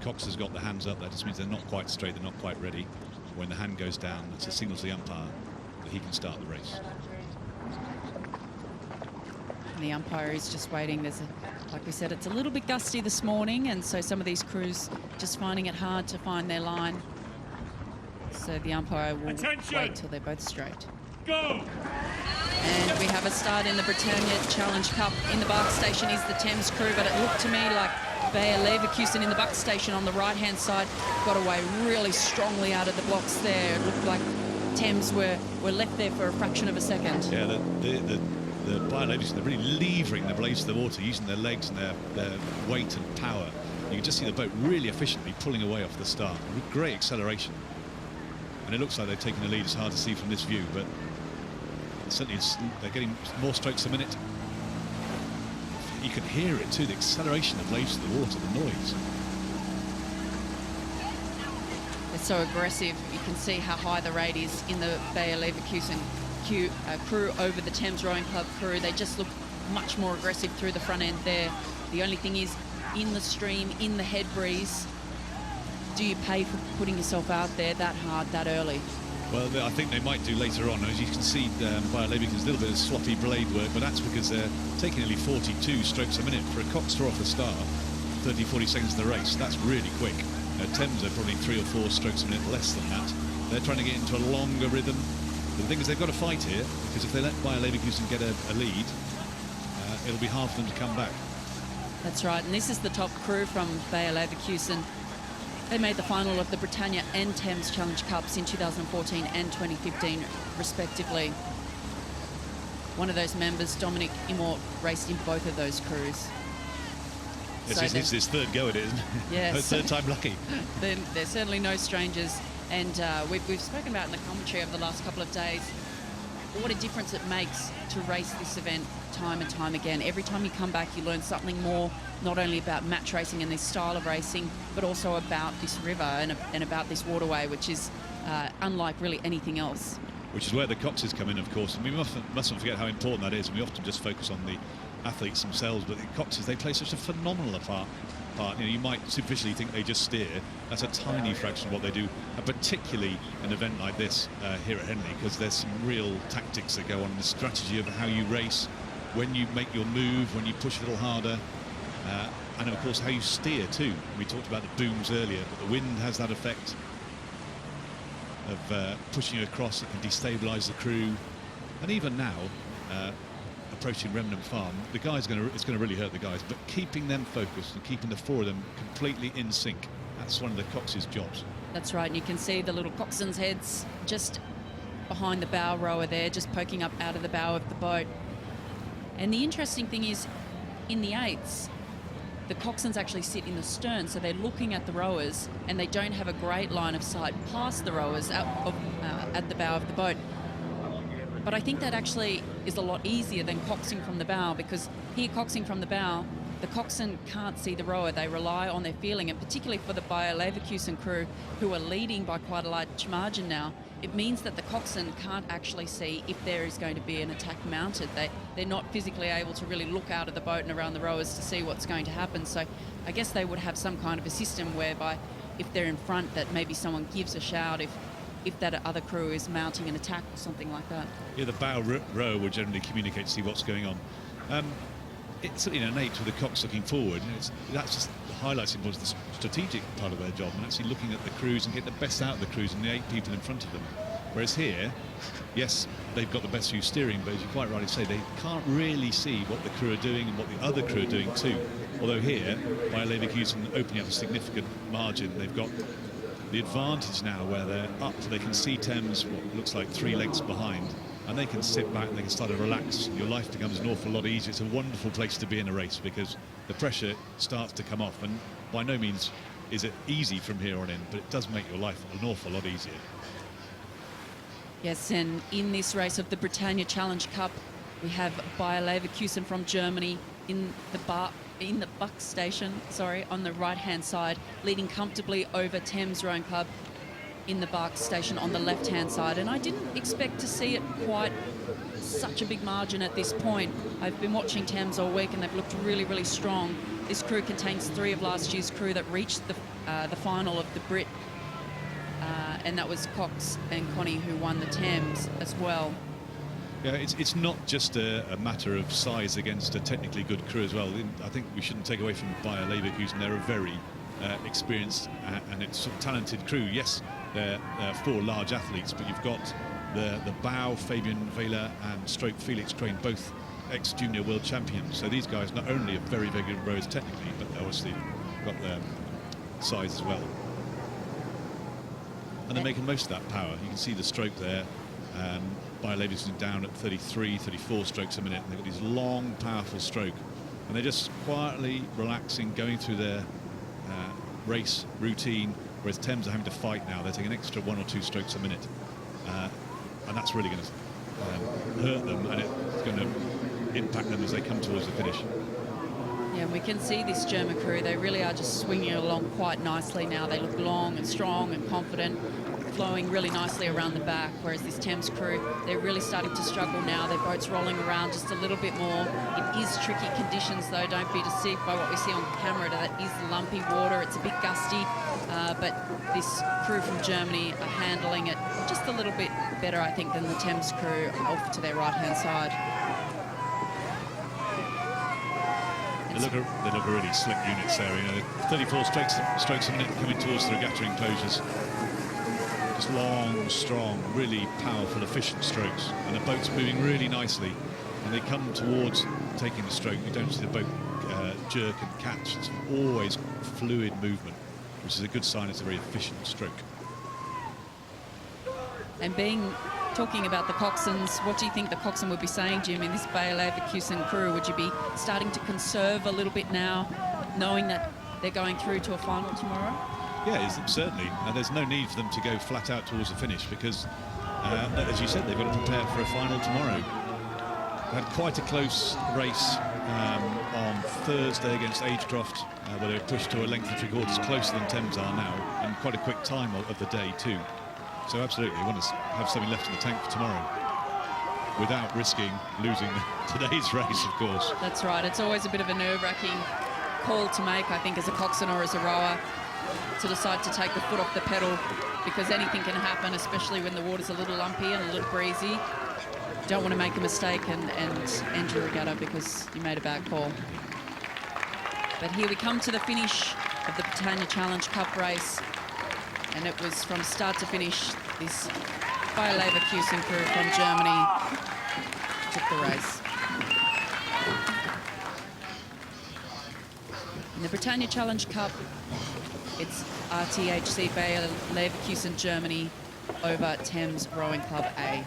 Cox has got the hands up. That just means they're not quite straight, they're not quite ready. When the hand goes down, it's a signal to the umpire that he can start the race. And the umpire is just waiting. Like we said, it's a little bit gusty this morning, and so some of these crews just finding it hard to find their line. So the umpire will wait till they're both straight. Go! And we have a start in the Britannia Challenge Cup. In the Bark Station is the Thames crew, but it looked to me like Bayer Leverkusen in the Buck Station on the right-hand side got away really strongly out of the blocks there. It looked like Thames were left there for a fraction of a second. Yeah, the Bayer Leverkusen, they're really levering the blades to the water, using their legs and their weight and power. You can just see the boat really efficiently pulling away off the start with great acceleration. And it looks like they're taking the lead. It's hard to see from this view, but certainly they're getting more strokes a minute. You can hear it too, the acceleration of blades to the water, the noise. They're so aggressive. You can see how high the rate is in the Bayer Leverkusen crew over the Thames Rowing Club crew. They just look much more aggressive through the front end there. The only thing is, in the stream, in the head breeze, do you pay for putting yourself out there that hard, that early? Well, I think they might do later on. As you can see, Bayer Leverkusen's a little bit of sloppy blade work, but that's because they're taking nearly 42 strokes a minute. For a Cox to off the start, 30, 40 seconds of the race, that's really quick. Thames are probably 3 or 4 strokes a minute less than that. They're trying to get into a longer rhythm. But the thing is, they've got to fight here, because if they let Bayer Leverkusen get a lead, it'll be hard for them to come back. That's right, and this is the top crew from Bayer Leverkusen. They made the final of the Britannia and Thames Challenge Cups in 2014 and 2015, respectively. One of those members, Dominic Immort, raced in both of those crews. This is his third go at it, isn't it? Yes. Third time lucky. They're certainly no strangers. And we've spoken about in the commentary over the last couple of days what a difference it makes to race this event time and time again. Every time you come back, you learn something more, not only about match racing and this style of racing, but also about this river and about this waterway, which is unlike really anything else. Which is where the Coxes come in, of course, and we mustn't forget how important that is. And we often just focus on the athletes themselves, but the Coxes, they play such a phenomenal part. You know, you might superficially think they just steer. That's a tiny fraction of what they do, and particularly an event like this here at Henley, because there's some real tactics that go on, the strategy of how you race, when you make your move, when you push a little harder, and of course how you steer too. We talked about the booms earlier, but the wind has that effect of pushing you across. It can destabilise the crew, and even now, approaching Remnant Farm, it's going to really hurt the guys, but keeping them focused and keeping the 4 of them completely in sync, that's one of the Cox's jobs. That's right, and you can see the little coxswains' heads just behind the bow rower there, just poking up out of the bow of the boat. And the interesting thing is, in the eights, the coxswains actually sit in the stern, so they're looking at the rowers, and they don't have a great line of sight past the rowers at the bow of the boat. But I think that actually is a lot easier than coxing from the bow, because here, coxing from the bow, the coxswain can't see the rower. They rely on their feeling, and particularly for the Bayer Leverkusen crew, who are leading by quite a large margin now, it means that the coxswain can't actually see if there is going to be an attack mounted. They're not physically able to really look out of the boat and around the rowers to see what's going to happen. So I guess they would have some kind of a system whereby if they're in front, that maybe someone gives a shout if that other crew is mounting an attack or something like that. Yeah, the bow rower will generally communicate to see what's going on. It's certainly innate with the Cox looking forward. That's just highlighting what's the strategic part of their job, and actually looking at the crews and get the best out of the crews and the 8 people in front of them. Whereas here, yes, they've got the best view steering, but as you quite rightly say, they can't really see what the crew are doing and what the other crew are doing too. Although here, Bayer Leverkusen opening up a significant margin, they've got the advantage now where they're up, they can see Thames, what looks like 3 lengths behind, and they can sit back and they can start to relax. Your life becomes an awful lot easier. It's a wonderful place to be in a race, because the pressure starts to come off, and by no means is it easy from here on in, but it does make your life an awful lot easier. Yes, and in this race of the Britannia Challenge Cup, we have Bayer Leverkusen from Germany in the Buck Station, on the right-hand side, leading comfortably over Thames Rowing Club in the Bark Station on the left-hand side. And I didn't expect to see it quite such a big margin at this point. I've been watching Thames all week and they've looked really, really strong. This crew contains 3 of last year's crew that reached the final of the Brit, and that was Cox and Connie who won the Thames as well. Yeah, it's not just a matter of size against a technically good crew as well. I think we shouldn't take away from Bayer Leverkusen. They're a very experienced and it's sort of talented crew. Yes, they're 4 large athletes, but you've got the Bow, Fabian Vela and Stroke Felix Crane, both ex-junior world champions. So these guys not only are very, very good rowers technically, but obviously got their size as well. And they're making most of that power. You can see the stroke there. Bayer Leverkusen down at 33, 34 strokes a minute. And they've got these long, powerful stroke. And they're just quietly relaxing, going through their race routine, whereas Thames are having to fight now. They're taking an extra 1 or 2 strokes a minute. And that's really going to hurt them, and it's going to impact them as they come towards the finish. Yeah, we can see this German crew. They really are just swinging along quite nicely now. They look long and strong and confident, flowing really nicely around the back, whereas this Thames crew, they're really starting to struggle now. Their boat's rolling around just a little bit more. It is tricky conditions, though. Don't be deceived by what we see on camera. That is lumpy water. It's a bit gusty, but this crew from Germany are handling it just a little bit better, I think, than the Thames crew off to their right-hand side. They look really slick units there. You know, 34 strokes a minute coming towards the regatta enclosures. Just long, strong, really powerful, efficient strokes, and the boat's moving really nicely. And they come towards taking the stroke. You don't see the boat jerk and catch. It's always fluid movement, which is a good sign. It's a very efficient stroke. And talking about the coxswains, what do you think the coxswain would be saying, Jim, in this Bayer Leverkusen crew? Would you be starting to conserve a little bit now, knowing that they're going through to a final tomorrow? Yeah, certainly. There's no need for them to go flat out towards the finish because, as you said, they've got to prepare for a final tomorrow. They had quite a close race on Thursday against Agecroft, where they were pushed to a length of 3/4 closer than Thames are now, and quite a quick time of the day too. So absolutely, you want to have something left in the tank for tomorrow without risking losing today's race, of course. That's right. It's always a bit of a nerve-wracking call to make, I think, as a coxswain or as a rower, to decide to take the foot off the pedal, because anything can happen, especially when the water's a little lumpy and a little breezy. Don't want to make a mistake and end your regatta because you made a bad call. But here we come to the finish of the Britannia Challenge Cup race. And it was from start to finish, this Bayer Leverkusen crew from Germany took the race. In the Britannia Challenge Cup, it's RTHC Bayer Leverkusen Germany over Thames Rowing Club A.